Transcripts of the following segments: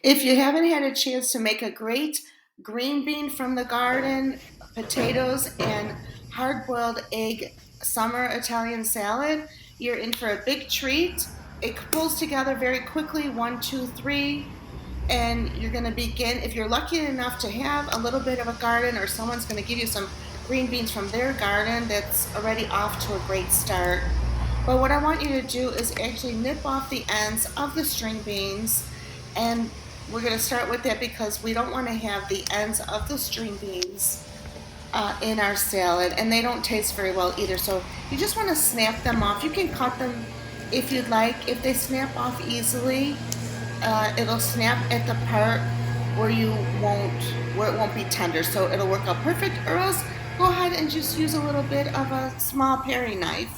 If you haven't had a chance to make a great green bean from the garden, potatoes, and hard boiled egg summer Italian salad, you're in for a big treat. It pulls together very quickly, one, two, three, and you're going to begin. If you're lucky enough to have a little bit of a garden, or someone's going to give you some green beans from their garden, that's already off to a great start. But what I want you to do is actually nip off the ends of the string beans, and we're going to start with that because we don't want to have the ends of the string beans in our salad, and they don't taste very well either. So you just want to snap them off. You can cut them if you'd like. If they snap off easily, it'll snap at the part where it won't be tender. So it'll work out perfect. Or else go ahead and just use a little bit of a small paring knife.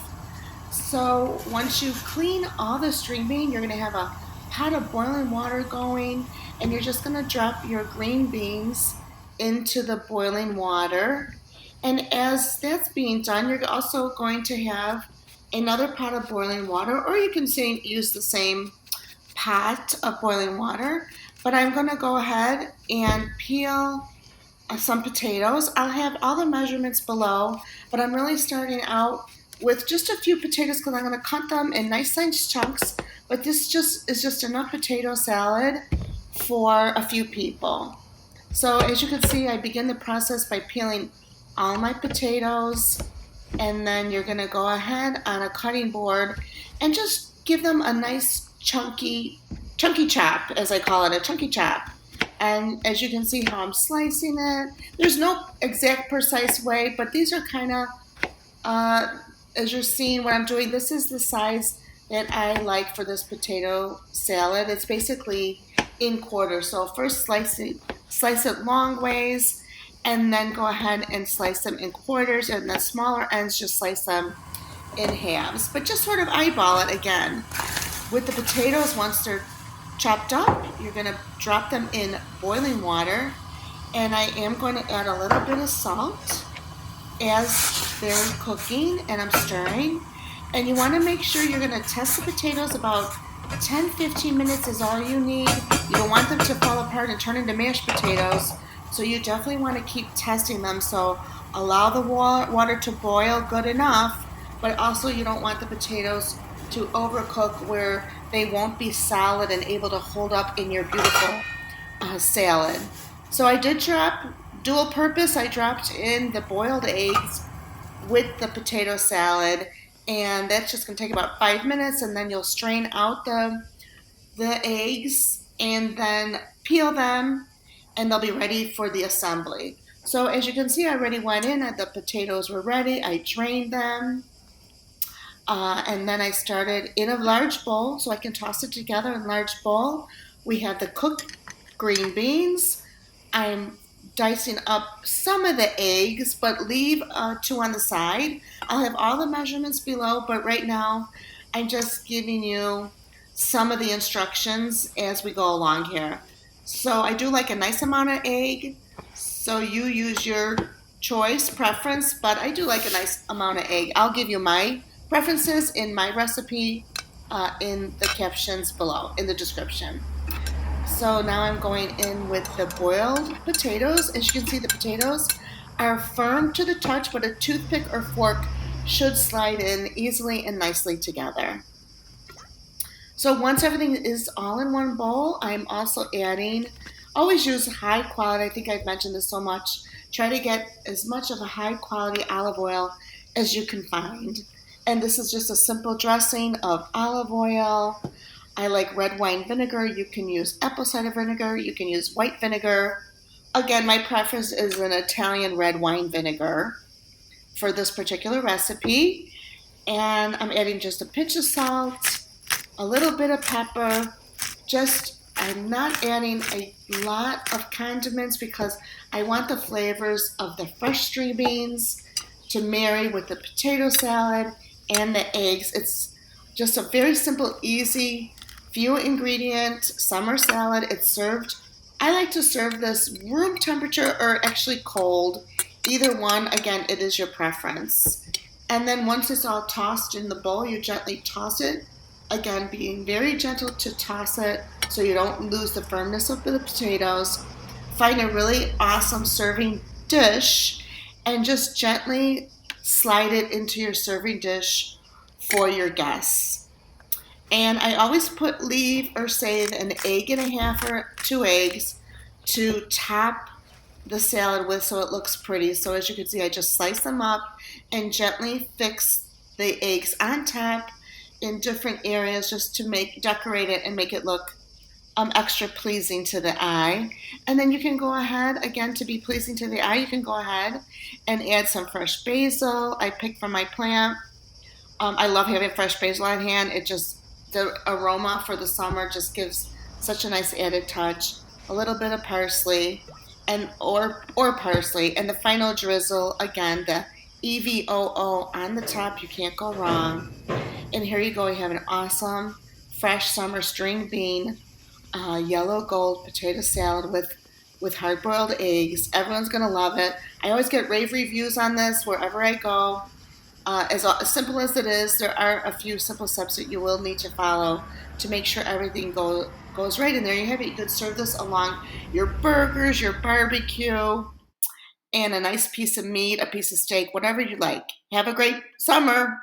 So once you clean all the string bean, you're going to have a pot of boiling water going, and you're just going to drop your green beans into the boiling water. And as that's being done, you're also going to have another pot of boiling water, or you can use the same pot of boiling water. But I'm going to go ahead and peel some potatoes. I'll have all the measurements below, but I'm really starting out with just a few potatoes because I'm going to cut them in nice sized chunks. But this is just enough potato salad for a few people. So as you can see, I begin the process by peeling all my potatoes, and then you're going to go ahead on a cutting board and just give them a nice chunky chop, as I call it, a chunky chop. And as you can see how I'm slicing it, there's no exact precise way, but these are kind of, as you're seeing what I'm doing, this is the size that I like for this potato salad. It's basically in quarters. So first slice it long ways, and then go ahead and slice them in quarters, and the smaller ends just slice them in halves. But just sort of eyeball it again. With the potatoes, once they're chopped up, you're going to drop them in boiling water, and I am going to add a little bit of salt as they're cooking, and I'm stirring. And you want to make sure you're going to test the potatoes about 10-15 minutes is all you need. You don't want them to fall apart and turn into mashed potatoes, so you definitely want to keep testing them. So allow the water to boil good enough, but also you don't want the potatoes to overcook where they won't be solid and able to hold up in your beautiful salad. So I did drop dual purpose. I dropped in the boiled eggs with the potato salad, and that's just going to take about 5 minutes, and then you'll strain out the eggs and then peel them, and they'll be ready for the assembly. So as you can see, I already went in and the potatoes were ready. I drained them, and then I started in a large bowl so I can toss it together in a large bowl. We have the cooked green beans. I'm dicing up some of the eggs, but leave 2 on the side. I'll have all the measurements below, but right now I'm just giving you some of the instructions as we go along here. So I do like a nice amount of egg, so you use your choice, preference, but I do like a nice amount of egg. I'll give you my preferences in my recipe in the captions below, in the description. So now I'm going in with the boiled potatoes. As you can see, the potatoes are firm to the touch, but a toothpick or fork should slide in easily and nicely together. So once everything is all in one bowl, I'm also adding, always use high quality, I think I've mentioned this so much, try to get as much of a high quality olive oil as you can find. And this is just a simple dressing of olive oil. I like red wine vinegar. You can use apple cider vinegar. You can use white vinegar. Again, my preference is an Italian red wine vinegar for this particular recipe. And I'm adding just a pinch of salt, a little bit of pepper. I'm not adding a lot of condiments because I want the flavors of the fresh string beans to marry with the potato salad and the eggs. It's just a very simple, easy, few ingredient summer salad. It's served, I like to serve this room temperature or actually cold. Either one, again, it is your preference. And then once it's all tossed in the bowl, you gently toss it. Again, being very gentle to toss it so you don't lose the firmness of the potatoes. Find a really awesome serving dish and just gently slide it into your serving dish for your guests. And I always leave or save an egg and a half or 2 eggs to top the salad with so it looks pretty. So as you can see, I just slice them up and gently fix the eggs on top in different areas just to decorate it and make it look extra pleasing to the eye. And then you can go ahead, again, to be pleasing to the eye, you can go ahead and add some fresh basil. I picked from my plant. I love having fresh basil on hand. The aroma for the summer just gives such a nice added touch. A little bit of parsley or parsley, and the final drizzle, again, the EVOO on the top. You can't go wrong. And here you go. You have an awesome fresh summer string bean yellow gold potato salad with hard boiled eggs. Everyone's gonna love it. I always get rave reviews on this wherever I go. As simple as it is, there are a few simple steps that you will need to follow to make sure everything goes right. And there you have it. You could serve this along your burgers, your barbecue, and a nice piece of meat, a piece of steak, whatever you like. Have a great summer.